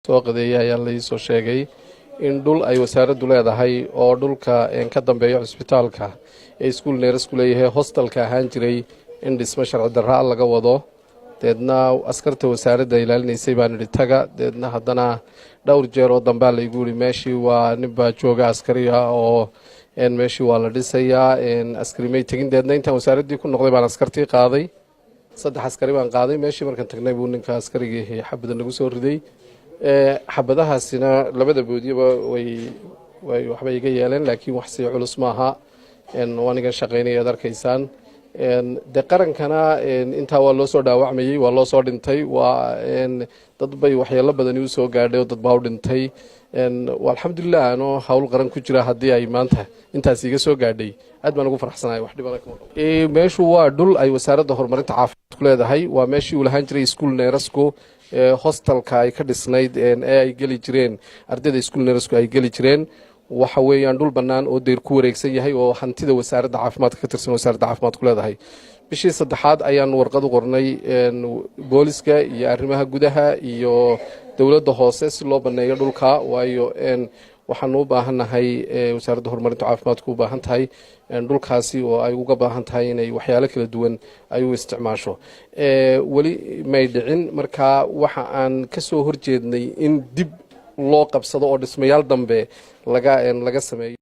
soo qadeeyay ayaa la soo sheegay in dhul ay wasaaraddu leedahay oo dhulka ka dambeeyo cisbitaalka ee iskuul neeras ku leeyahay hostelka ahaan jiray in dhismo sharci darro laga wado deedna askarta wasaaradda ilaalinaysay baan idhi taga deedna haddana dhowr jeer oo dambe la igu yiri meeshii waa ninbaa jooga askari ah oo meeshii waa la dhisayaa askari may tagin deedna intaan wasaaraddii ku noqday baan askartii qaaday 3 askari baan qaaday meeshii markaan tagnay buu ninka askarigii xabada nagu soo riday xabadahaasina labada boodiyaba way waxba iga yeeleen laakiin wax si culus maaha waniga shaqeynaya arkaysaan de qarankana inta waa loo soo dhaawacmayay waa loo soo dhintay waa dad bay waxyeelo badan u soo gaadhay oo dad baa u dhintay alxamdulillah ano hawl qaran ku jira hadii ay maanta intaas iga soo gaadhay aad baan ugu faraxsanahay wax dhibana kama meeshu waa dhul ay wasaaradda horumarinta caafimaadku leedahay waa meeshii uu lahaan jiray iskuul neerasku hostelka ay ka dhisnayd ee ay geli jireen ardayda iskuul neerasku ay geli jireen waxa weeyaan dhul bannaan oo deer ku wareegsan yahay oo hantida wasaaradda caafimaadka ka tirsan wasaaradda caafimaadku leedahay bishii 3aad ayaan warqad u qornay booliska iyo arrimaha gudaha iyo dawladda hoose si loo baneeyo dhulka waayo waxaan u baahanahay wasaaradda horumarinta caafimaadku u baahan tahay dhulkaasi oo ay uga baahan tahay inay waxyaalo kala duwan ay u isticmaasho wali may dhicin marka waxa aan ka soo horjeednay in dib loo qabsado oo dhismayaal dambe laga sameeyo